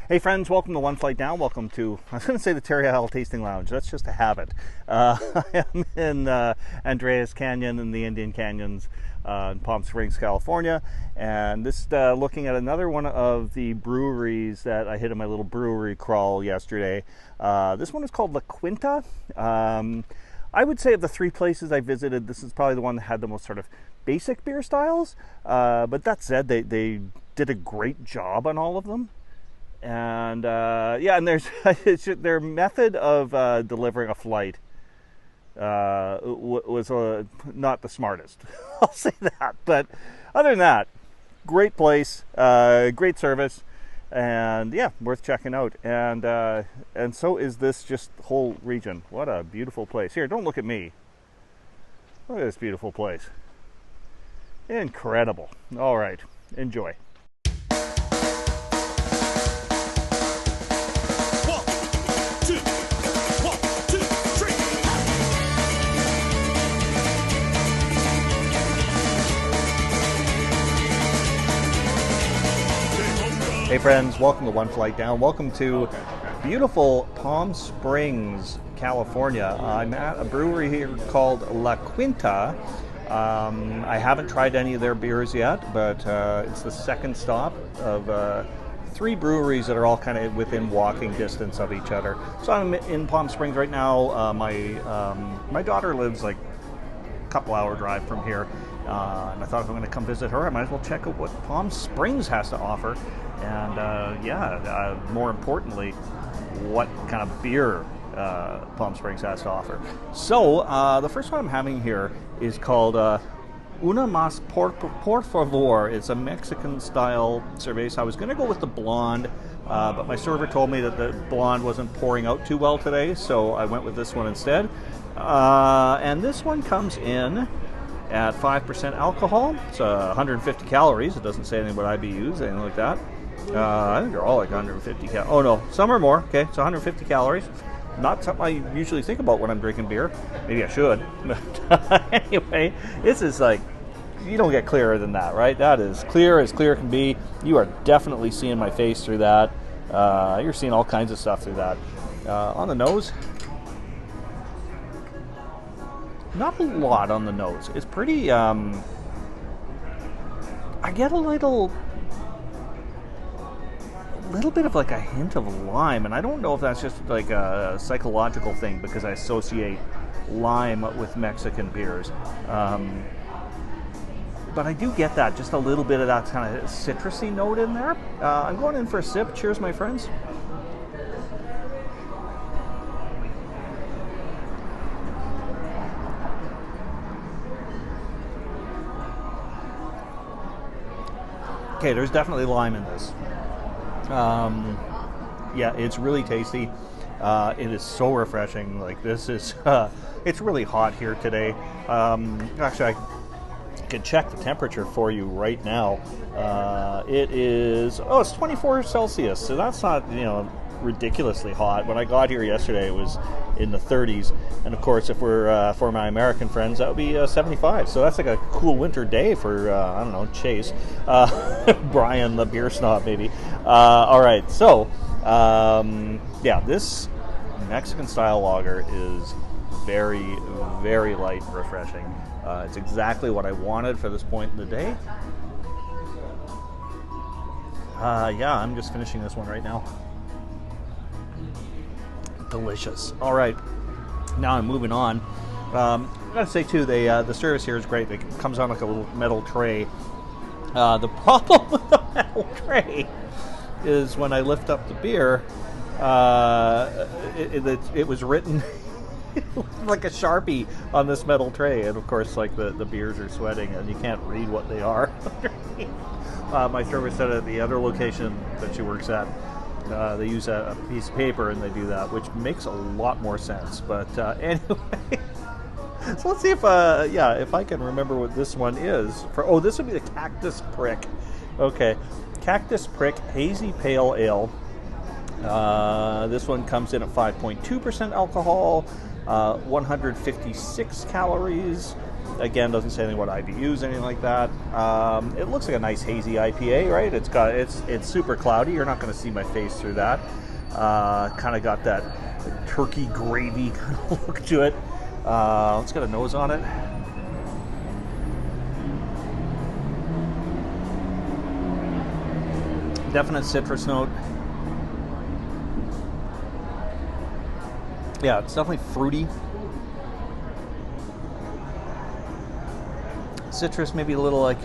Hey friends, welcome to One Flight Down. Welcome to, I was going to say the Terry Isle Tasting Lounge. That's just a habit. I am in Andreas Canyon in the Indian Canyons in Palm Springs, California. And this looking at another one of the breweries that I hit in my little brewery crawl yesterday. This one is called La Quinta. I would say of the three places I visited, this is probably the one that had the most sort of basic beer styles. But that said, they did a great job on all of them. And and there's their method of delivering a flight was not the smartest. I'll say that. But other than that, great place, great service, and yeah, worth checking out. And so is this just whole region. What a beautiful place. Here, don't look at me. Look at this beautiful place. Incredible. All right, enjoy. Hey friends, welcome to One Flight Down. Welcome to beautiful Palm Springs, California. I'm at a brewery here called La Quinta. I haven't tried any of their beers yet, but it's the second stop of three breweries that are all kind of within walking distance of each other. So I'm in Palm Springs right now. My daughter lives like a couple-hour drive from here. And I thought if I'm going to come visit her, I might as well check out what Palm Springs has to offer. And more importantly, what kind of beer Palm Springs has to offer. So the first one I'm having here is called Una Más por Favor. It's a Mexican-style cerveza. I was going to go with the blonde, but my server told me that the blonde wasn't pouring out too well today, so I went with this one instead. And this one comes in at 5% alcohol. It's 150 calories. It doesn't say anything about IBUs, anything like that. I think they're all like 150 calories. Oh no, some are more. Okay, so 150 calories. Not something I usually think about when I'm drinking beer. Maybe I should. But anyway, this is like, you don't get clearer than that, right? That is clear as clear can be. You are definitely seeing my face through that. You're seeing all kinds of stuff through that. On the nose, not a lot on the nose. It's pretty, I get a little bit of like a hint of lime, and I don't know if that's just like a psychological thing because I associate lime with Mexican beers. But I do get that, just a little bit of that kind of citrusy note in there. I'm going in for a sip. Cheers, my friends. Okay, there's definitely lime in this. Yeah, it's really tasty. It is so refreshing. Like this is, it's really hot here today. Actually, I can check the temperature for you right now. It is, it's 24 Celsius, so that's not, ridiculously hot. When I got here yesterday, it was in the 30s, and of course, if we're for my American friends, that would be 75. So that's like a cool winter day for I don't know, Chase, Brian, the beer snob, maybe. All right, so yeah, this Mexican style lager is very, very light and refreshing. It's exactly what I wanted for this point in the day. Yeah, I'm just finishing this one right now. Delicious. All right, now I'm moving on. I gotta say too, the service here is great. It comes on like a little metal tray. The problem with the metal tray is when I lift up the beer, it was written like a Sharpie on this metal tray, and of course, like the beers are sweating, and you can't read what they are. My server said at the other location that she works at, they use a piece of paper and they do that, which makes a lot more sense. But anyway, so let's see if if I can remember what this one is. This would be the Cactus Prick. Okay, Cactus Prick Hazy Pale Ale. This one comes in at 5.2% alcohol, 156 calories. Again, doesn't say anything about IBUs, anything like that. It looks like a nice hazy IPA, right? It's super cloudy. You're not going to see my face through that. Kind of got that turkey gravy kind of look to it. Let's get a nose on it. Definite citrus note. Yeah, it's definitely fruity. Citrus, maybe a little like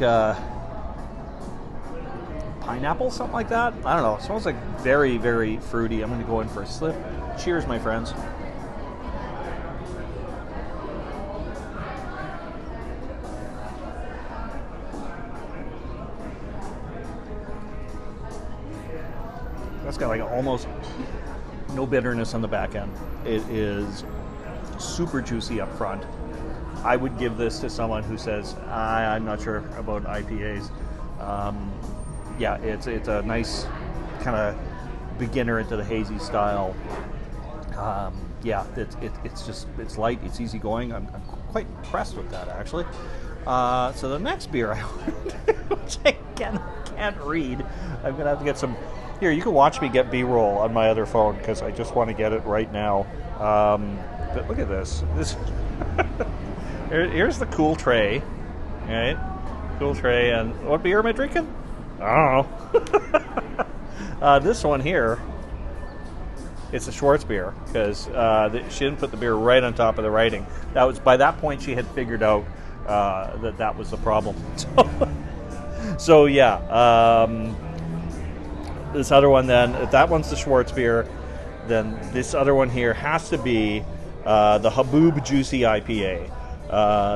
pineapple, something like that. I don't know. It smells like very, very fruity. I'm going to go in for a slip. Cheers, my friends. That's got like almost no bitterness on the back end. It is super juicy up front. I would give this to someone who says, I'm not sure about IPAs. Yeah, it's a nice kind of beginner into the hazy style. Yeah, it's light, it's easygoing. I'm quite impressed with that, actually. So the next beer I ordered, which I can't read, I'm gonna have to get some. Here, you can watch me get B-roll on my other phone because I just want to get it right now. But look at this. Here's the cool tray, right? Cool tray, and what beer am I drinking? I don't know. This one here, it's a Schwartz beer because she didn't put the beer right on top of the writing. That was by that point she had figured out that was the problem. So yeah, this other one then, if that one's the Schwartz beer, then this other one here has to be the Haboob Juicy IPA.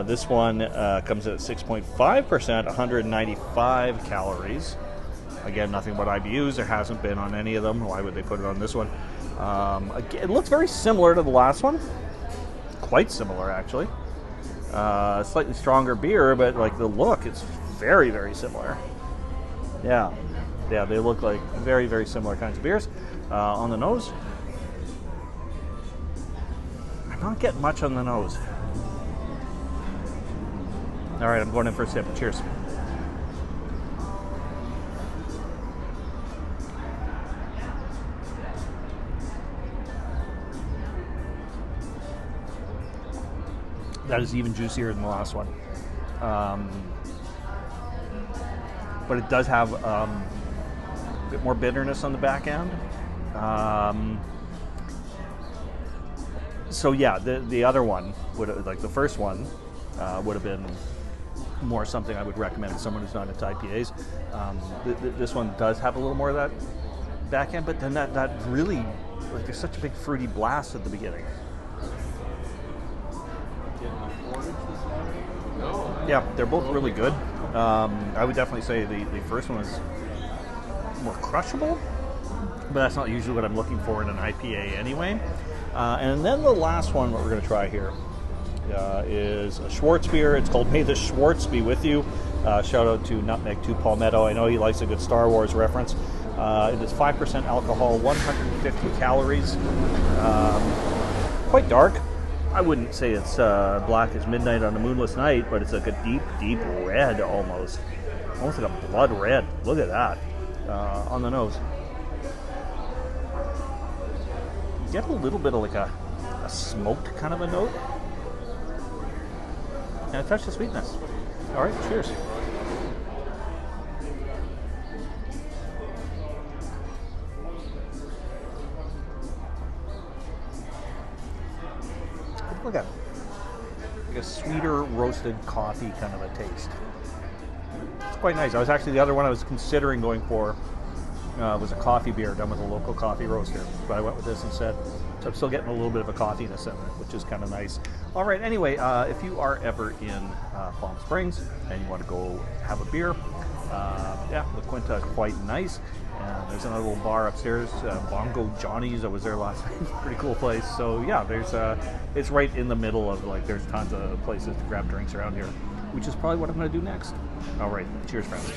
This one comes in at 6.5%, 195 calories. Again, nothing but IBUs. There hasn't been on any of them. Why would they put it on this one? Again, it looks very similar to the last one. Quite similar, actually. Slightly stronger beer, but like the look, it's very, very similar. Yeah, they look like very, very similar kinds of beers. On the nose, I'm not getting much on the nose. All right, I'm going in for a sip. Cheers. That is even juicier than the last one. But it does have a bit more bitterness on the back end. So yeah, the other one, like the first one, would have been more something I would recommend to someone who's not into IPAs. This one does have a little more of that back end, but then that really, like, there's such a big fruity blast at the beginning. Yeah, they're both really good. I would definitely say the first one is more crushable, but that's not usually what I'm looking for in an IPA anyway. And then the last one, what we're going to try here, is a Schwartz beer. It's called May the Schwartz Be With You. Shout out to Nutmeg 2 Palmetto. I know he likes a good Star Wars reference. It is 5% alcohol, 150 calories. Quite dark. I wouldn't say it's black as midnight on a moonless night, but it's like a deep, deep red almost. Almost like a blood red. Look at that. On the nose. You get a little bit of like a smoked kind of a note. And a touch of sweetness. All right, cheers. Look at it. Like a sweeter roasted coffee kind of a taste. It's quite nice. The other one I was considering going for was a coffee beer done with a local coffee roaster. But I went with this instead. So I'm still getting a little bit of a coffeeness in it, which is kind of nice. All right, anyway, if you are ever in Palm Springs and you want to go have a beer, yeah, the Quinta is quite nice. And there's another little bar upstairs, Bongo Johnny's. I was there last night. Pretty cool place. So yeah, it's right in the middle of, like, there's tons of places to grab drinks around here, which is probably what I'm going to do next. All right, cheers, friends.